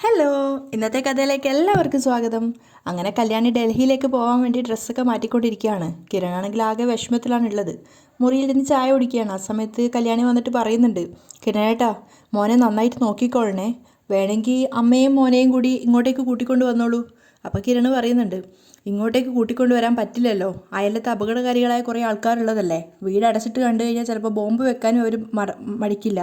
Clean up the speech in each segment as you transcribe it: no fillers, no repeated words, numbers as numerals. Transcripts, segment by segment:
Hello, ഇന്നത്തെ കഥയിലേക്ക് എല്ലാവർക്കും സ്വാഗതം. അങ്ങനെ കല്യാണി ഡൽഹിയിലേക്ക് പോകാൻ വേണ്ടി ഡ്രസ്സൊക്കെ മാറ്റിക്കൊണ്ടിരിക്കുകയാണ്. കിരണാണെങ്കിൽ ആകെ വിഷമത്തിലാണുള്ളത്. മുറിയിൽ നിന്ന് ചായ കുടിക്കുകയാണ്. ആ സമയത്ത് കല്യാണി വന്നിട്ട് പറയുന്നുണ്ട്, കിരണേട്ടാ, മോനെ നന്നായിട്ട് നോക്കിക്കോളണേ, വേണമെങ്കിൽ അമ്മയും മോനെയും കൂടി ഇങ്ങോട്ടേക്ക് കൂട്ടിക്കൊണ്ട് വന്നോളൂ. അപ്പോൾ കിരണ് പറയുന്നുണ്ട്, ഇങ്ങോട്ടേക്ക് കൂട്ടിക്കൊണ്ട് വരാൻ പറ്റില്ലല്ലോ, അയലത്തെ അപകടകാരികളായ കുറേ ആൾക്കാരുള്ളതല്ലേ, വീട് അടച്ചിട്ട് കണ്ടു കഴിഞ്ഞാൽ ചിലപ്പോൾ ബോംബ് വെക്കാനും അവർ മടിക്കില്ല.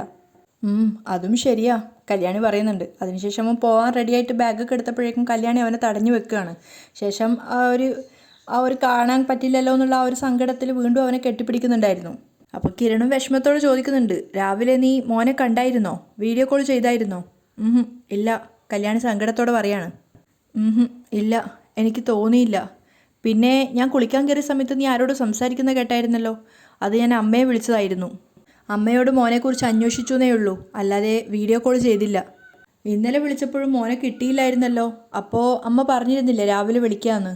അതും ശരിയാ, കല്യാണി പറയുന്നുണ്ട്. അതിനുശേഷം അവൻ പോകാൻ റെഡിയായിട്ട് ബാഗൊക്കെ എടുത്തപ്പോഴേക്കും കല്യാണി അവനെ തടഞ്ഞു വെക്കുകയാണ്. ശേഷം ആ ഒരു കാണാൻ പറ്റില്ലല്ലോ എന്നുള്ള ആ ഒരു സങ്കടത്തിൽ വീണ്ടും അവനെ കെട്ടിപ്പിടിക്കുന്നുണ്ടായിരുന്നു. അപ്പോൾ കിരണും വിഷമത്തോട് ചോദിക്കുന്നുണ്ട്, രാവിലെ നീ മോനെ കണ്ടായിരുന്നോ, വീഡിയോ കോൾ ചെയ്തായിരുന്നോ? ഇല്ല, കല്യാണി സങ്കടത്തോടെ പറയാണ്. ഇല്ല, എനിക്ക് തോന്നിയില്ല. പിന്നെ ഞാൻ കുളിക്കാൻ കയറിയ സമയത്ത് നീ ആരോട് സംസാരിക്കുന്ന കേട്ടായിരുന്നല്ലോ, അത് ഞാൻ അമ്മയെ വിളിച്ചതായിരുന്നു. അമ്മയോട് മോനെക്കുറിച്ച് അന്വേഷിച്ചു എന്നേ ഉള്ളൂ, അല്ലാതെ വീഡിയോ കോൾ ചെയ്തില്ല. ഇന്നലെ വിളിച്ചപ്പോഴും മോനെ കിട്ടിയില്ലായിരുന്നല്ലോ, അപ്പോൾ അമ്മ പറഞ്ഞിരുന്നില്ലേ രാവിലെ വിളിക്കാമെന്ന്.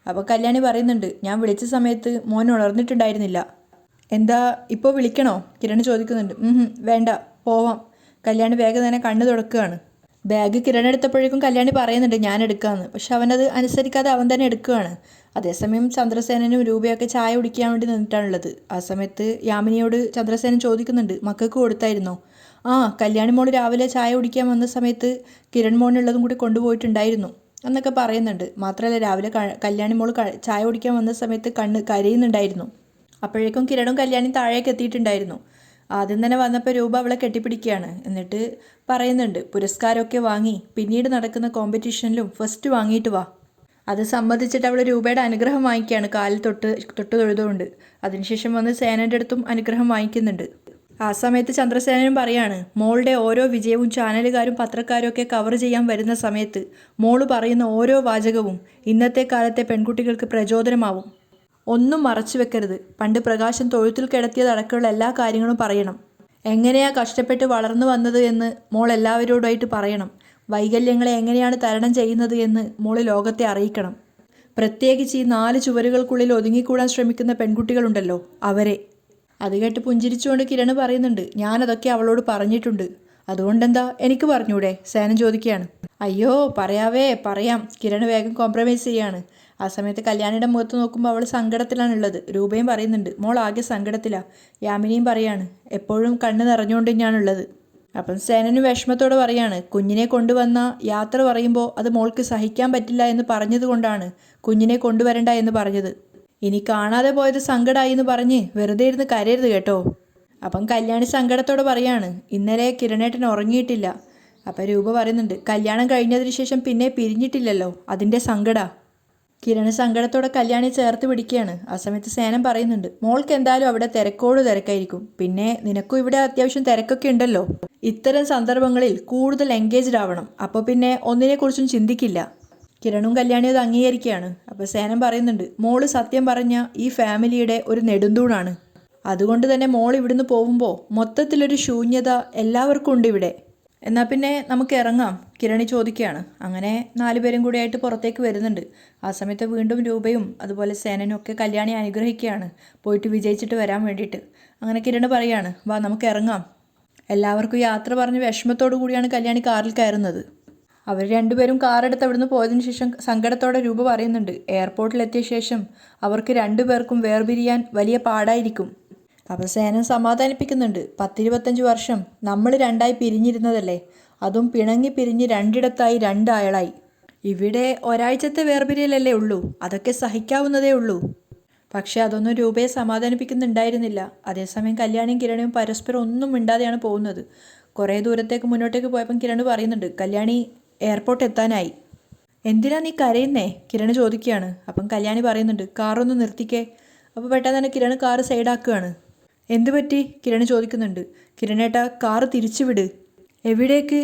അപ്പോൾ കല്യാണി പറയുന്നുണ്ട്, ഞാൻ വിളിച്ച സമയത്ത് മോൻ ഉണർന്നിട്ടുണ്ടായിരുന്നില്ല. എന്താ ഇപ്പോൾ വിളിക്കണോ? കിരൺ ചോദിക്കുന്നുണ്ട്. വേണ്ട, പോവാം. കല്യാണി വേഗം തന്നെ കണ്ണു തുടക്കുകയാണ്. ബാഗ് കിരൺ എടുത്തപ്പോഴേക്കും കല്യാണി പറയുന്നുണ്ട് ഞാൻ എടുക്കാമെന്ന്. പക്ഷെ അവനത് അനുസരിക്കാതെ അവൻ തന്നെ എടുക്കുകയാണ്. അതേസമയം ചന്ദ്രസേനനും രൂപയൊക്കെ ചായ കുടിക്കാൻ വേണ്ടി നിന്നിട്ടാണുള്ളത്. ആ സമയത്ത് യാമിനിയോട് ചന്ദ്രസേനൻ ചോദിക്കുന്നുണ്ട്, മക്കൾക്ക് കൊടുത്തായിരുന്നോ? കല്യാണി മോൾ രാവിലെ ചായ കുടിക്കാൻ വന്ന സമയത്ത് കിരൺ മോനുള്ളതും കൂടി കൊണ്ടുപോയിട്ടുണ്ടായിരുന്നു എന്നൊക്കെ പറയുന്നുണ്ട്. മാത്രമല്ല രാവിലെ കല്യാണി മോൾ ചായ കുടിക്കാൻ വന്ന സമയത്ത് കണ്ണ് കരയുന്നുണ്ടായിരുന്നു. അപ്പോഴേക്കും കിരണും കല്യാണിയും താഴേക്ക് എത്തിയിട്ടുണ്ടായിരുന്നു. ആദ്യം തന്നെ വന്നപ്പോൾ രൂപ അവളെ കെട്ടിപ്പിടിക്കുകയാണ്. എന്നിട്ട് പറയുന്നുണ്ട്, പുരസ്കാരമൊക്കെ വാങ്ങി പിന്നീട് നടക്കുന്ന കോമ്പറ്റീഷനിലും ഫസ്റ്റ് വാങ്ങിയിട്ട് വാ. അത് സമ്മതിച്ചിട്ട് അവൾ രൂപയുടെ അനുഗ്രഹം വാങ്ങിക്കുകയാണ്, കാലിൽ തൊട്ട് തൊഴുതുകൊണ്ട്. അതിനുശേഷം വന്ന് സേനൻ്റെ അടുത്തും അനുഗ്രഹം വാങ്ങിക്കുന്നുണ്ട്. ആ സമയത്ത് ചന്ദ്രസേനനും പറയാണ്, മോളുടെ ഓരോ വിജയവും ചാനലുകാരും പത്രക്കാരും ഒക്കെ കവർ ചെയ്യാൻ വരുന്ന സമയത്ത് മോള് പറയുന്ന ഓരോ വാചകവും ഇന്നത്തെ കാലത്തെ പെൺകുട്ടികൾക്ക് പ്രചോദനമാവും. ഒന്നും മറച്ചു വെക്കരുത്. പണ്ട് പ്രകാശം തൊഴുത്തിൽ കിടത്തിയതടക്കമുള്ള എല്ലാ കാര്യങ്ങളും പറയണം. എങ്ങനെയാ കഷ്ടപ്പെട്ട് വളർന്നു വന്നത് എന്ന് മോൾ എല്ലാവരോടായിട്ട് പറയണം. വൈകല്യങ്ങളെ എങ്ങനെയാണ് തരണം ചെയ്യുന്നത് എന്ന് മോൾ ലോകത്തെ അറിയിക്കണം. പ്രത്യേകിച്ച് ഈ 4 ചുവരുകൾക്കുള്ളിൽ ഒതുങ്ങിക്കൂടാൻ ശ്രമിക്കുന്ന പെൺകുട്ടികളുണ്ടല്ലോ, അവരെ. അത് കേട്ട് പുഞ്ചിരിച്ചുകൊണ്ട് കിരണ് പറയുന്നുണ്ട്, ഞാനതൊക്കെ അവളോട് പറഞ്ഞിട്ടുണ്ട്. അതുകൊണ്ടെന്താ, എനിക്ക് പറഞ്ഞൂടെ? സേനൻ ചോദിക്കുകയാണ്. അയ്യോ, പറയാം. കിരണ് വേഗം കോംപ്രമൈസ് ചെയ്യാണ്. ആ സമയത്ത് കല്യാണിയുടെ മുഖത്ത് നോക്കുമ്പോൾ അവൾ സങ്കടത്തിലാണുള്ളത്. രൂപയും പറയുന്നുണ്ട്, മോൾ ആകെ സങ്കടത്തിലാണ്. യാമിനിയും പറയാണ്, എപ്പോഴും കണ്ണ് നിറഞ്ഞുകൊണ്ട് തന്നെയാണുള്ളത്. അപ്പം സേനന് വിഷമത്തോടെ പറയാണ്, കുഞ്ഞിനെ കൊണ്ടുവന്ന യാത്ര പറയുമ്പോൾ അത് മോൾക്ക് സഹിക്കാൻ പറ്റില്ല എന്ന് പറഞ്ഞത് കൊണ്ടാണ് കുഞ്ഞിനെ കൊണ്ടുവരണ്ട എന്ന് പറഞ്ഞത്. ഇനി കാണാതെ പോയത് സങ്കടമായി എന്ന് പറഞ്ഞ് വെറുതെ ഇരുന്ന് കരയരുത് കേട്ടോ. അപ്പം കല്യാണി സങ്കടത്തോടെ പറയാണ്, ഇന്നലെ കിരണേട്ടൻ ഉറങ്ങിയിട്ടില്ല. അപ്പം രൂപ പറയുന്നുണ്ട്, കല്യാണം കഴിഞ്ഞതിന് ശേഷം പിന്നെ പിരിഞ്ഞിട്ടില്ലല്ലോ, അതിൻ്റെ സങ്കടാ. കിരണ് സങ്കടത്തോടെ കല്യാണി ചേർത്ത് പിടിക്കുകയാണ്. ആ സമയത്ത് സേനൻ പറയുന്നുണ്ട്, മോൾക്ക് എന്തായാലും അവിടെ തിരക്കായിരിക്കും. പിന്നെ നിനക്കും ഇവിടെ അത്യാവശ്യം തിരക്കൊക്കെ ഉണ്ടല്ലോ. ഇത്തരം സന്ദർഭങ്ങളിൽ കൂടുതൽ എൻഗേജ്ഡ് ആവണം. അപ്പോൾ പിന്നെ ഒന്നിനെക്കുറിച്ചും ചിന്തിക്കില്ല. കിരണും കല്യാണിയും അത് അംഗീകരിക്കുകയാണ്. അപ്പോൾ സേനൻ പറയുന്നുണ്ട്, മോള് സത്യം പറഞ്ഞ ഈ ഫാമിലിയുടെ ഒരു നെടുന്തൂണാണ്. അതുകൊണ്ട് തന്നെ മോൾ ഇവിടുന്ന് പോകുമ്പോൾ മൊത്തത്തിലൊരു ശൂന്യത എല്ലാവർക്കും ഉണ്ട് ഇവിടെ. എന്നാൽ പിന്നെ നമുക്ക് ഇറങ്ങാം, കിരണി ചോദിക്കുകയാണ്. അങ്ങനെ 4 പേരും കൂടി ആയിട്ട് പുറത്തേക്ക് വരുന്നുണ്ട്. ആ സമയത്ത് വീണ്ടും രൂപയും അതുപോലെ സേനനും ഒക്കെ കല്യാണി അനുഗ്രഹിക്കുകയാണ്, പോയിട്ട് വിജയിച്ചിട്ട് വരാൻ വേണ്ടിയിട്ട്. അങ്ങനെ കിരണ് പറയാണ്, വാ നമുക്ക് ഇറങ്ങാം. എല്ലാവർക്കും യാത്ര പറഞ്ഞ് വിഷമത്തോടു കൂടിയാണ് കല്യാണി കാറിൽ കയറുന്നത്. അവർ രണ്ടുപേരും കാറെടുത്ത് അവിടുന്ന് പോയതിനു ശേഷം സങ്കടത്തോടെ രൂപ പറയുന്നുണ്ട്, എയർപോർട്ടിലെത്തിയ ശേഷം അവർക്ക് 2 പേർക്കും വേർപിരിയാൻ വലിയ പാടായിരിക്കും. അപ്പോൾ സേനൻ സമാധാനിപ്പിക്കുന്നുണ്ട്, 10-25 വർഷം നമ്മൾ 2ആയി പിരിഞ്ഞിരുന്നതല്ലേ, അതും പിണങ്ങി പിരിഞ്ഞ് 2ഇടത്തായി 2 ആളായി. ഇവിടെ ഒരാഴ്ചത്തെ വേർപിരിയലല്ലേ ഉള്ളൂ, അതൊക്കെ സഹിക്കാവുന്നതേ ഉള്ളൂ. പക്ഷെ അതൊന്നും രൂപയെ സമാധാനിപ്പിക്കുന്നുണ്ടായിരുന്നില്ല. അതേസമയം കല്യാണിയും കിരണയും പരസ്പരം ഒന്നും മിണ്ടാതെയാണ് പോകുന്നത്. കുറേ ദൂരത്തേക്ക് മുന്നോട്ടേക്ക് പോയപ്പം കിരണ് പറയുന്നുണ്ട്, കല്യാണി എയർപോർട്ട് എത്താനായി. എന്തിനാ നീ കരയുന്നേ? കിരണ് ചോദിക്കുകയാണ്. അപ്പം കല്യാണി പറയുന്നുണ്ട്, കാറൊന്ന് നിർത്തിക്കേ. അപ്പോൾ പെട്ടെന്ന് തന്നെ കിരണ് കാറ് സൈഡാക്കുകയാണ്. എന്തു പറ്റി? കിരണ് ചോദിക്കുന്നുണ്ട്. കിരണേട്ടാ, കാറ് തിരിച്ചുവിട്. എവിടേക്ക്?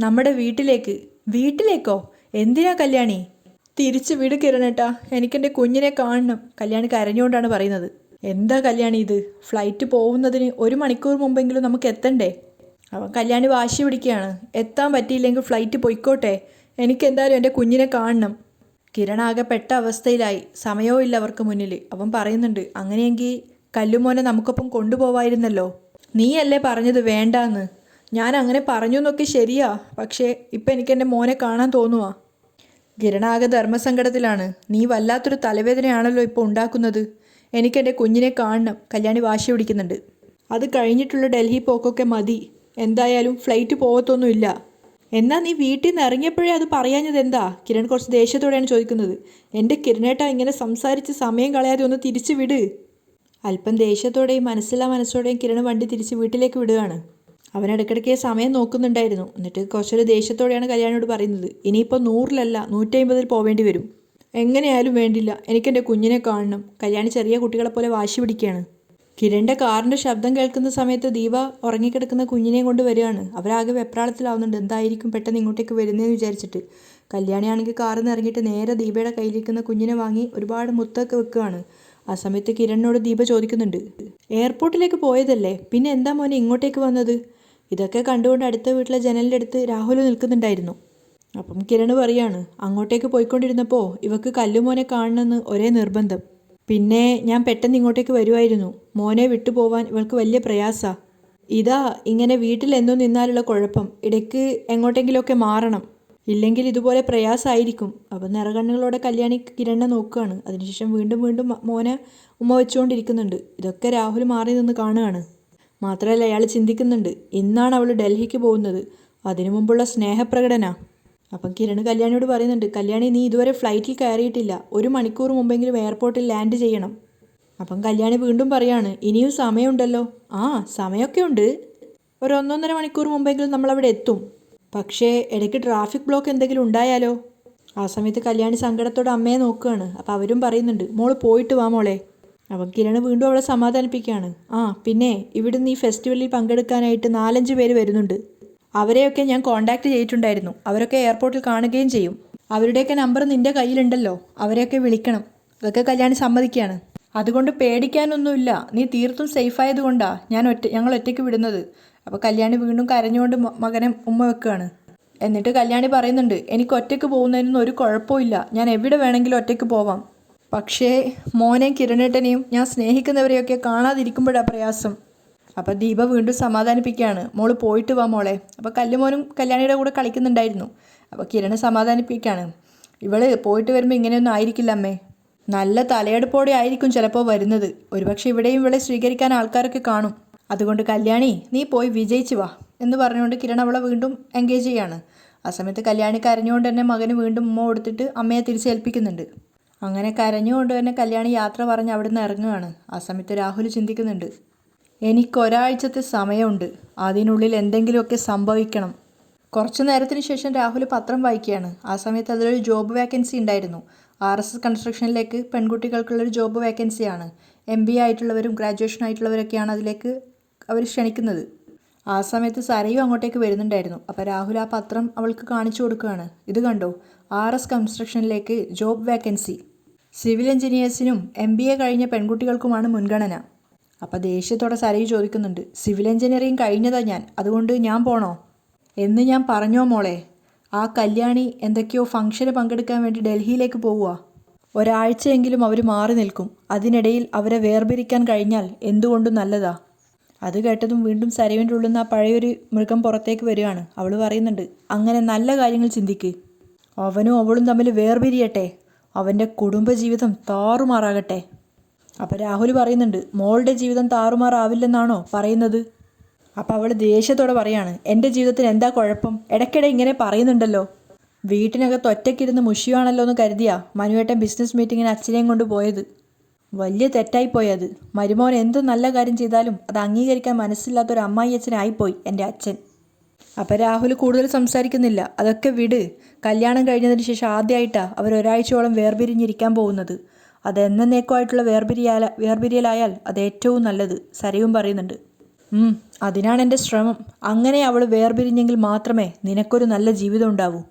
നമ്മുടെ വീട്ടിലേക്ക്. വീട്ടിലേക്കോ? എന്തിനാ കല്യാണി? തിരിച്ചു വിട് കിരണേട്ടാ, എനിക്കെൻ്റെ കുഞ്ഞിനെ കാണണം. കല്യാണി കരഞ്ഞുകൊണ്ടാണ് പറയുന്നത്. എന്താ കല്യാണി ഇത്? ഫ്ലൈറ്റ് പോകുന്നതിന് 1 മണിക്കൂർ മുമ്പെങ്കിലും നമുക്ക് എത്തണ്ടേ? അപ്പം കല്യാണി വാശി പിടിക്കുകയാണ്. എത്താൻ പറ്റിയില്ലെങ്കിൽ ഫ്ലൈറ്റ് പൊയ്ക്കോട്ടെ, എനിക്കെന്തായാലും എൻ്റെ കുഞ്ഞിനെ കാണണം. കിരണാകെ പെട്ട അവസ്ഥയിലായി. സമയവും ഇല്ല അവർക്ക് മുന്നിൽ. അവൻ പറയുന്നുണ്ട്, അങ്ങനെയെങ്കിൽ കല്ലുമോനെ നമുക്കൊപ്പം കൊണ്ടുപോവായിരുന്നല്ലോ. നീയല്ലേ പറഞ്ഞത് വേണ്ടാന്ന്? ഞാൻ അങ്ങനെ പറഞ്ഞു എന്നൊക്കെ ശരിയാ, പക്ഷേ ഇപ്പം എനിക്ക് എൻ്റെ മോനെ കാണാൻ തോന്നുവാ. കിരണ ആകെ ധർമ്മസങ്കടത്തിലാണ്. നീ വല്ലാത്തൊരു തലവേദനയാണല്ലോ ഇപ്പോൾ ഉണ്ടാക്കുന്നത്. എനിക്കെൻ്റെ കുഞ്ഞിനെ കാണണം. കല്യാണി വാശി പിടിക്കുന്നുണ്ട്. അത് കഴിഞ്ഞിട്ടുള്ള ഡൽഹി പോക്കൊക്കെ മതി. എന്തായാലും ഫ്ലൈറ്റ് പോകത്തൊന്നുമില്ല. എന്നാ നീ വീട്ടിൽ നിന്ന് ഇറങ്ങിയപ്പോഴേ അത് പറയാഞ്ഞത് എന്താ? കിരൺ കുറച്ച് ദേഷ്യത്തോടെയാണ് ചോദിക്കുന്നത്. എൻ്റെ കിരണേട്ടാ, ഇങ്ങനെ സംസാരിച്ച് സമയം കളയാതെ ഒന്ന് തിരിച്ചു വിട്. അല്പം ദേഷ്യത്തോടെയും മനസ്സോടെയും കിരൺ വണ്ടി തിരിച്ച് വീട്ടിലേക്ക് വിടുകയാണ്. അവൻ ഇടയ്ക്കിടയ്ക്ക് സമയം നോക്കുന്നുണ്ടായിരുന്നു. എന്നിട്ട് കുറച്ചൊരു ദേഷ്യത്തോടെയാണ് കല്യാണിയോട് പറയുന്നത്. ഇനിയിപ്പോൾ 100-ലല്ല 150-ൽ പോവേണ്ടി വരും. എങ്ങനെയായാലും വേണ്ടില്ല, എനിക്കെൻ്റെ കുഞ്ഞിനെ കാണണം. കല്യാണി ചെറിയ കുട്ടികളെപ്പോലെ വാശി പിടിക്കുകയാണ്. കിരണിൻ്റെ കാറിൻ്റെ ശബ്ദം കേൾക്കുന്ന സമയത്ത് ദീപ ഉറങ്ങിക്കിടക്കുന്ന കുഞ്ഞിനെയും കൊണ്ട് വരികയാണ്. അവരാകെ വെപ്രാളത്തിലാവുന്നുണ്ട്. എന്തായിരിക്കും പെട്ടെന്ന് ഇങ്ങോട്ടേക്ക് വരുന്നതെന്ന് വിചാരിച്ചിട്ട്. കല്യാണിയാണെങ്കിൽ കാറിൽ നിന്ന് ഇറങ്ങിയിട്ട് നേരെ ദീപയുടെ കയ്യിലിരിക്കുന്ന കുഞ്ഞിനെ വാങ്ങി ഒരുപാട് മുത്തൊക്കെ വെക്കുകയാണ്. ആ സമയത്ത് കിരണിനോട് ദീപ ചോദിക്കുന്നുണ്ട്, എയർപോർട്ടിലേക്ക് പോയതല്ലേ, പിന്നെ എന്താ മോനെ ഇങ്ങോട്ടേക്ക് വന്നത്? ഇതൊക്കെ കണ്ടുകൊണ്ട് അടുത്ത വീട്ടിലെ ജനലിൻ്റെ അടുത്ത് രാഹുൽ നിൽക്കുന്നുണ്ടായിരുന്നു. അപ്പം കിരൺ പറയാണ്, അങ്ങോട്ടേക്ക് പോയിക്കൊണ്ടിരുന്നപ്പോൾ ഇവക്ക് കല്ലുമോനെ കാണണമെന്ന് ഒരേ നിർബന്ധം. പിന്നെ ഞാൻ പെട്ടെന്ന് ഇങ്ങോട്ടേക്ക് വരുമായിരുന്നു. മോനെ വിട്ടുപോവാൻ ഇവൾക്ക് വലിയ പ്രയാസമാണ്. ഇതാ ഇങ്ങനെ വീട്ടിൽ എന്നും നിന്നാലുള്ള കുഴപ്പം. ഇടയ്ക്ക് എങ്ങോട്ടെങ്കിലുമൊക്കെ മാറണം, ഇല്ലെങ്കിൽ ഇതുപോലെ പ്രയാസമായിരിക്കും. അപ്പം നിറകണ്ണുകളോടെ കല്യാണി കിരണിനെ നോക്കുകയാണ്. അതിനുശേഷം വീണ്ടും മോനെ ഉമ്മ വെച്ചുകൊണ്ടിരിക്കുന്നുണ്ട്. ഇതൊക്കെ രാഹുൽ മാറി നിന്ന് കാണുകയാണ്. മാത്രമല്ല അയാൾ ചിന്തിക്കുന്നുണ്ട്, ഇന്നാണ് അവൾ ഡൽഹിക്ക് പോകുന്നത്. അതിനു മുമ്പുള്ള സ്നേഹപ്രകടന. അപ്പം കിരൺ കല്യാണിയോട് പറയുന്നുണ്ട്, കല്യാണി നീ ഇതുവരെ ഫ്ലൈറ്റിൽ കയറിയിട്ടില്ല. 1 മണിക്കൂർ മുമ്പെങ്കിലും എയർപോർട്ടിൽ ലാൻഡ് ചെയ്യണം. അപ്പം കല്യാണി വീണ്ടും പറയാണ്, ഇനിയും സമയമുണ്ടല്ലോ. ആ, സമയമൊക്കെ ഉണ്ട്. ഒരു 1-1.5 മണിക്കൂർ മുമ്പെങ്കിലും നമ്മളവിടെ എത്തും. പക്ഷേ ഇടയ്ക്ക് ട്രാഫിക് ബ്ലോക്ക് എന്തെങ്കിലും ഉണ്ടായാലോ? ആ സമയത്ത് കല്യാണി സങ്കടത്തോടെ അമ്മയെ നോക്കുകയാണ്. അപ്പോൾ അവരും പറയുന്നുണ്ട്, മോള് പോയിട്ട് വാ മോളെ. അപ്പം കിരൺ വീണ്ടും അവളെ സമാധാനിപ്പിക്കുകയാണ്. ആ പിന്നെ ഇവിടുന്ന് ഈ ഫെസ്റ്റിവലിൽ പങ്കെടുക്കാനായിട്ട് 4-5 പേര് വരുന്നുണ്ട്. അവരെയൊക്കെ ഞാൻ കോൺടാക്റ്റ് ചെയ്തിട്ടുണ്ടായിരുന്നു. അവരൊക്കെ എയർപോർട്ടിൽ കാണുകയും ചെയ്യും. അവരുടെയൊക്കെ നമ്പർ നിൻ്റെ കയ്യിലുണ്ടല്ലോ, അവരെയൊക്കെ വിളിക്കണം. അതൊക്കെ കല്യാണി സമ്മതിക്കുകയാണ്. അതുകൊണ്ട് പേടിക്കാനൊന്നുമില്ല, നീ തീർത്തും സേഫായതുകൊണ്ടാണ് ഞങ്ങൾ ഒറ്റയ്ക്ക് വിടുന്നത്. അപ്പോൾ കല്യാണി വീണ്ടും കരഞ്ഞുകൊണ്ട് മകനെ ഉമ്മ വെക്കുകയാണ്. എന്നിട്ട് കല്യാണി പറയുന്നുണ്ട്, എനിക്ക് ഒറ്റയ്ക്ക് പോകുന്നതിനൊന്നും ഒരു കുഴപ്പമില്ല. ഞാൻ എവിടെ വേണമെങ്കിലും ഒറ്റയ്ക്ക് പോവാം. പക്ഷേ മോനെയും കിരണേട്ടനെയും ഞാൻ സ്നേഹിക്കുന്നവരെയൊക്കെ കാണാതിരിക്കുമ്പോഴാണ് പ്രയാസം. അപ്പോൾ ദീപ വീണ്ടും സമാധാനിപ്പിക്കുകയാണ്, മോള് പോയിട്ട് വാ മോളെ. അപ്പോൾ കല്ലുമോനും കല്യാണിയുടെ കൂടെ കളിക്കുന്നുണ്ടായിരുന്നു. അപ്പോൾ കിരണ് സമാധാനിപ്പിക്കുകയാണ്, ഇവള് പോയിട്ട് വരുമ്പോൾ ഇങ്ങനെയൊന്നും ആയിരിക്കില്ല അമ്മേ. നല്ല തലയെടുപ്പോടെ ആയിരിക്കും ചിലപ്പോൾ വരുന്നത്. ഒരുപക്ഷെ ഇവിടെയും ഇവളെ സ്വീകരിക്കാൻ ആൾക്കാരൊക്കെ കാണും. അതുകൊണ്ട് കല്യാണി നീ പോയി വിജയിച്ചു വാ എന്ന് പറഞ്ഞുകൊണ്ട് കിരൺ അവളെ വീണ്ടും എൻഗേജ് ചെയ്യാണ്. ആ സമയത്ത് കല്യാണി കരഞ്ഞുകൊണ്ട് തന്നെ മകന് വീണ്ടും ഉമ്മ കൊടുത്തിട്ട് അമ്മയെ തിരിച്ചേൽപ്പിക്കുന്നുണ്ട്. അങ്ങനെ കരഞ്ഞുകൊണ്ട് തന്നെ കല്യാണി യാത്ര പറഞ്ഞ് അവിടെ നിന്ന് ഇറങ്ങുകയാണ്. ആ സമയത്ത് രാഹുൽ ചിന്തിക്കുന്നുണ്ട്, എനിക്കൊരാഴ്ചത്തെ സമയമുണ്ട്, അതിനുള്ളിൽ എന്തെങ്കിലുമൊക്കെ സംഭവിക്കണം. കുറച്ചു നേരത്തിന് ശേഷം രാഹുൽ പത്രം വായിക്കുകയാണ്. ആ സമയത്ത് അതിലൊരു ജോബ് വേക്കൻസി ഉണ്ടായിരുന്നു. RSS കൺസ്ട്രക്ഷനിലേക്ക് പെൺകുട്ടികൾക്കുള്ളൊരു ജോബ് വേക്കൻസിയാണ്. MBA ആയിട്ടുള്ളവരും ഗ്രാജുവേഷൻ ആയിട്ടുള്ളവരൊക്കെയാണ് അതിലേക്ക് അവർ ക്ഷണിക്കുന്നത്. ആ സമയത്ത് സരയും അങ്ങോട്ടേക്ക് വരുന്നുണ്ടായിരുന്നു. അപ്പോൾ രാഹുൽ ആ പത്രം അവൾക്ക് കാണിച്ചു കൊടുക്കുകയാണ്. ഇത് കണ്ടോ, RS കൺസ്ട്രക്ഷനിലേക്ക് ജോബ് വേക്കൻസി. സിവിൽ എഞ്ചിനീയേഴ്സിനും MBA കഴിഞ്ഞ പെൺകുട്ടികൾക്കുമാണ് മുൻഗണന. അപ്പോൾ ദേഷ്യത്തോടെ സരയു ചോദിക്കുന്നുണ്ട്, സിവിൽ എഞ്ചിനീയറിംഗ് കഴിഞ്ഞതാ ഞാൻ, അതുകൊണ്ട് ഞാൻ പോണോ എന്ന് ഞാൻ പറഞ്ഞോ മോളെ? ആ കല്യാണി എന്തൊക്കെയോ ഫംഗ്ഷന് പങ്കെടുക്കാൻ വേണ്ടി ഡൽഹിയിലേക്ക് പോവുക. ഒരാഴ്ചയെങ്കിലും അവർ മാറി നിൽക്കും. അതിനിടയിൽ അവരെ വേർപിരിക്കാൻ കഴിഞ്ഞാൽ എന്തുകൊണ്ടും നല്ലതാ. അത് കേട്ടതും വീണ്ടും സരയുവിൻ്റെ ഉള്ളിൽ നിന്ന് ആ പഴയൊരു മൃഗം പുറത്തേക്ക് വരികയാണ്. അവൾ പറയുന്നുണ്ട്, അങ്ങനെ നല്ല കാര്യങ്ങൾ ചിന്തിക്ക്. അവനും അവളും തമ്മിൽ വേർപിരിയട്ടെ, അവൻ്റെ കുടുംബജീവിതം താറുമാറാകട്ടെ. അപ്പോൾ രാഹുൽ പറയുന്നുണ്ട്, മോളുടെ ജീവിതം താറുമാറാവില്ലെന്നാണോ പറയുന്നത്? അപ്പോൾ അവൾ ദേഷ്യത്തോടെ പറയാണ്, എൻ്റെ ജീവിതത്തിന് എന്താ കുഴപ്പം? ഇടയ്ക്കിടെ ഇങ്ങനെ പറയുന്നുണ്ടല്ലോ. വീട്ടിനകത്ത് ഒറ്റയ്ക്കിരുന്ന് മുഷിയാണല്ലോ എന്ന് കരുതിയാ മനുവേട്ടൻ ബിസിനസ് മീറ്റിങ്ങിന് അച്ഛനെയും കൊണ്ട് പോയത്. വലിയ തെറ്റായിപ്പോയത്. മരുമോൻ എന്ത് നല്ല കാര്യം ചെയ്താലും അത് അംഗീകരിക്കാൻ മനസ്സില്ലാത്തൊരു അമ്മായി അച്ഛനായിപ്പോയി എൻ്റെ അച്ഛൻ. അപ്പോൾ രാഹുൽ കൂടുതൽ സംസാരിക്കുന്നില്ല. അതൊക്കെ വിട്. കല്യാണം കഴിഞ്ഞതിന് ശേഷം ആദ്യമായിട്ടാണ് അവർ ഒരാഴ്ചയോളം വേർപിരിഞ്ഞിരിക്കാൻ പോകുന്നത്. അത് എന്നേക്കുമായിട്ടുള്ള വേർപിരിയലായാൽ അത് ഏറ്റവും നല്ലത്, സരയും പറയുന്നുണ്ട്. അതിനാണ് എൻ്റെ ശ്രമം. അങ്ങനെ അവൾ വേർപിരിഞ്ഞെങ്കിൽ മാത്രമേ നിനക്കൊരു നല്ല ജീവിതം ഉണ്ടാവൂ.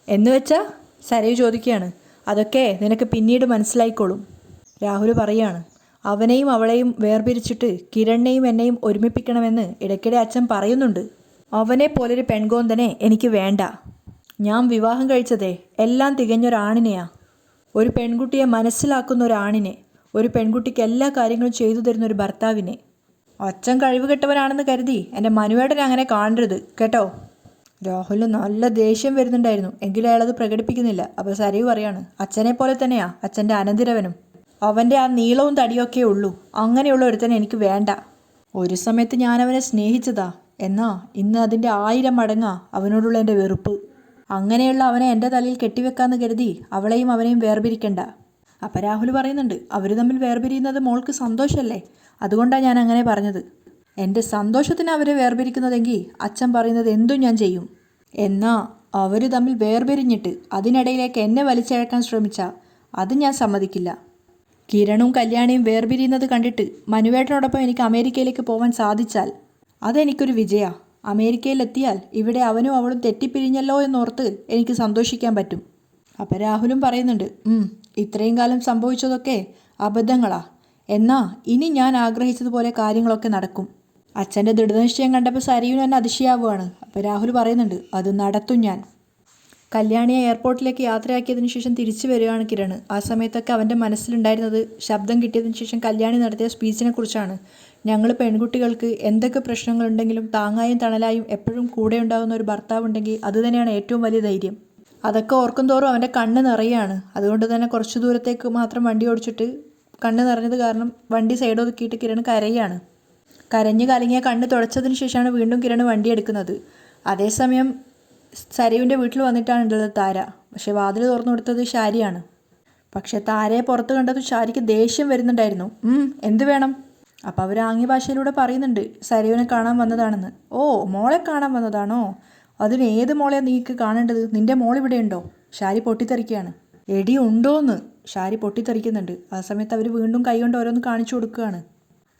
എന്ന് വെച്ചാൽ സരയു ചോദിക്കുകയാണ്. അതൊക്കെ നിനക്ക് പിന്നീട് മനസ്സിലായിക്കോളും. രാഹുൽ പറയാണ്, അവനെയും അവളെയും വേർപിരിച്ചിട്ട് കിരണിനെയും എന്നെയും ഒരുമിപ്പിക്കണമെന്ന് ഇടയ്ക്കിടെ അച്ഛൻ പറയുന്നുണ്ട്. അവനെ പോലൊരു പെൺകോന്തനെ എനിക്ക് വേണ്ട. ഞാൻ വിവാഹം കഴിച്ചതേ എല്ലാം തികഞ്ഞൊരാണിനെയാ. ഒരു പെൺകുട്ടിയെ മനസ്സിലാക്കുന്ന ഒരാണിനെ, ഒരു പെൺകുട്ടിക്ക് എല്ലാ കാര്യങ്ങളും ചെയ്തു തരുന്ന ഒരു ഭർത്താവിനെ. അച്ഛൻ കഴിവ് കെട്ടവനാണെന്ന് കരുതി എൻ്റെ മനുവേട്ടനെ അങ്ങനെ കാണരുത് കേട്ടോ. രാഹുലിന് നല്ല ദേഷ്യം വരുന്നുണ്ടായിരുന്നു, എങ്കിലും അയാളത് പ്രകടിപ്പിക്കുന്നില്ല. അപ്പോൾ സരയു പറയാണ്, അച്ഛനെ പോലെ തന്നെയാ അച്ഛൻ്റെ അനന്തിരവനും. അവൻ്റെ ആ നീളവും തടിയൊക്കെ ഉള്ളൂ. അങ്ങനെയുള്ള ഒരുത്തനെ എനിക്ക് വേണ്ട. ഒരു സമയത്ത് ഞാൻ അവനെ സ്നേഹിച്ചതാ, എന്നാ ഇന്ന് അതിൻ്റെ 1000 മടങ്ങാ അവനോടുള്ള എൻ്റെ വെറുപ്പ്. അങ്ങനെയുള്ള അവനെ എൻ്റെ തലയിൽ കെട്ടിവെക്കാന്ന് കരുതി അവളെയും അവനെയും വേർപിരിക്കണ്ട. അപ്പം രാഹുൽ പറയുന്നുണ്ട്, അവർ തമ്മിൽ വേർപിരിയുന്നത് മോൾക്ക് സന്തോഷമല്ലേ, അതുകൊണ്ടാണ് ഞാൻ അങ്ങനെ പറഞ്ഞത്. എൻ്റെ സന്തോഷത്തിന് അവരെ വേർപിരിക്കുന്നതെങ്കിൽ അച്ഛൻ പറയുന്നത് എന്തും ഞാൻ ചെയ്യും. എന്നാ അവർ തമ്മിൽ വേർപിരിഞ്ഞിട്ട് അതിനിടയിലേക്ക് എന്നെ വലിച്ചഴക്കാൻ ശ്രമിച്ചാൽ അത് ഞാൻ സമ്മതിക്കില്ല. കിരണും കല്യാണിയും വേർപിരിയുന്നത് കണ്ടിട്ട് മനുവേട്ടനോടൊപ്പം എനിക്ക് അമേരിക്കയിലേക്ക് പോകാൻ സാധിച്ചാൽ അതെനിക്കൊരു വിജയ. അമേരിക്കയിലെത്തിയാൽ ഇവിടെ അവനും അവളും തെറ്റിപ്പിരിഞ്ഞല്ലോ എന്നോർത്ത് എനിക്ക് സന്തോഷിക്കാൻ പറ്റും. അപ്പം രാഹുലും പറയുന്നുണ്ട്, ഇത്രയും കാലം സംഭവിച്ചതൊക്കെ അബദ്ധങ്ങളാ, എന്നാ ഇനി ഞാൻ ആഗ്രഹിച്ചതുപോലെ കാര്യങ്ങളൊക്കെ നടക്കും. അച്ഛൻ്റെ ദൃഢനിശ്ചയം കണ്ടപ്പോൾ സരയുന് തന്നെ അതിശയാവുകയാണ്. അപ്പോൾ രാഹുൽ പറയുന്നുണ്ട്, അത് നടത്തും ഞാൻ. കല്യാണിയെ എയർപോർട്ടിലേക്ക് യാത്രയാക്കിയതിനു ശേഷം തിരിച്ചു വരികയാണ് കിരൺ. ആ സമയത്തൊക്കെ അവൻ്റെ മനസ്സിലുണ്ടായിരുന്നത് ശബ്ദം കിട്ടിയതിനു ശേഷം കല്യാണി നടത്തിയ സ്പീച്ചിനെ കുറിച്ചാണ്. ഞങ്ങൾ പെൺകുട്ടികൾക്ക് എന്തൊക്കെ പ്രശ്നങ്ങളുണ്ടെങ്കിലും താങ്ങായും തണലായും എപ്പോഴും കൂടെ ഉണ്ടാകുന്ന ഒരു ഭർത്താവ് ഉണ്ടെങ്കിൽ അതുതന്നെയാണ് ഏറ്റവും വലിയ ധൈര്യം. അതൊക്കെ ഓർക്കും തോറും അവൻ്റെ കണ്ണ് നിറയാണ്. അതുകൊണ്ട് തന്നെ കുറച്ച് ദൂരത്തേക്ക് മാത്രം വണ്ടി ഓടിച്ചിട്ട് കണ്ണ് നിറഞ്ഞത് കാരണം വണ്ടി സൈഡ് ഒതുക്കിയിട്ട് കിരൺ കരയാണ്. കരഞ്ഞ് കലങ്ങിയ കണ്ണ് തുടച്ചതിന് ശേഷമാണ് വീണ്ടും കിരൺ വണ്ടി എടുക്കുന്നത്. അതേസമയം സരയുവിൻ്റെ വീട്ടിൽ വന്നിട്ടാണ് ഉള്ളത് താര. പക്ഷേ വാതിൽ തുറന്നു കൊടുത്തത് ഷാരിയാണ്. പക്ഷേ താരയെ പുറത്ത് കണ്ടത് ഷാരിക്ക് ദേഷ്യം വരുന്നുണ്ടായിരുന്നു. എന്ത് വേണം? അപ്പോൾ അവർ ആംഗ്യ ഭാഷയിലൂടെ പറയുന്നുണ്ട്, സരയുവിനെ കാണാൻ വന്നതാണെന്ന്. ഓ, മോളെ കാണാൻ വന്നതാണോ? അതിന് ഏത് മോളെയാണ് നീക്ക് കാണേണ്ടത്? നിൻ്റെ മോളിവിടെ ഉണ്ടോ? ഷാരി പൊട്ടിത്തെറിക്കുകയാണ്. എടി ഉണ്ടോന്ന് ഷാരി പൊട്ടിത്തെറിക്കുന്നുണ്ട്. ആ സമയത്ത് അവർ വീണ്ടും കൈകൊണ്ട് ഓരോന്ന് കാണിച്ചു കൊടുക്കുകയാണ്.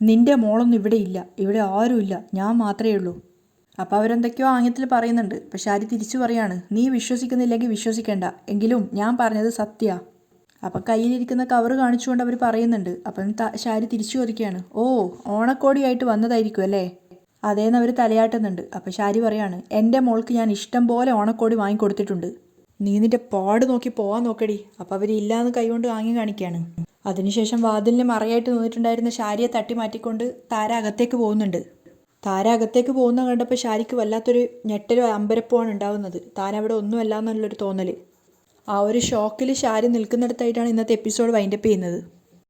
നിൻ്റെ മോളൊന്നും ഇവിടെ ഇല്ല, ഇവിടെ ആരുമില്ല, ഞാൻ മാത്രമേ ഉള്ളൂ. അപ്പോൾ അവരെന്തൊക്കെയോ ആംഗ്യത്തിൽ പറയുന്നുണ്ട്. അപ്പോൾ ഷാരി തിരിച്ചു പറയാണ്, നീ വിശ്വസിക്കുന്നില്ലെങ്കിൽ വിശ്വസിക്കേണ്ട, എങ്കിലും ഞാൻ പറഞ്ഞത് സത്യ. അപ്പം കയ്യിലിരിക്കുന്ന കവർ കാണിച്ചുകൊണ്ട് അവർ പറയുന്നുണ്ട്. അപ്പം ഷാരി തിരിച്ചു ചോദിക്കുകയാണ്, ഓ, ഓണക്കോടിയായിട്ട് വന്നതായിരിക്കും അല്ലേ? അതേന്ന് അവർ തലയാട്ടുന്നുണ്ട്. അപ്പോൾ ഷാരി പറയാണ്, എൻ്റെ മോൾക്ക് ഞാൻ ഇഷ്ടം പോലെ ഓണക്കോടി വാങ്ങിക്കൊടുത്തിട്ടുണ്ട്, നീ നിൻ്റെ പാട് നോക്കി പോകാൻ നോക്കടി. അപ്പോൾ അവർ ഇല്ലാന്ന് കൈകൊണ്ട് വാങ്ങി കാണിക്കുകയാണ്. അതിനുശേഷം വാതിലിന് മറയായിട്ട് നിന്നിട്ടുണ്ടായിരുന്ന ഷാരിയെ തട്ടി മാറ്റിക്കൊണ്ട് താര അകത്തേക്ക് പോകുന്നുണ്ട്. താര അകത്തേക്ക് പോകുന്ന കണ്ടപ്പോൾ ഷാരിക്ക് വല്ലാത്തൊരു ഞെട്ടലോ അമ്പരപ്പുമാണ് ഉണ്ടാകുന്നത്. താൻ അവിടെ ഒന്നുമല്ല എന്നുള്ളൊരു തോന്നൽ. ആ ഒരു ഷോക്കിൽ ഷാരി നിൽക്കുന്നിടത്തായിട്ടാണ് ഇന്നത്തെ എപ്പിസോഡ് വൈൻഡപ്പ് ചെയ്യുന്നത്.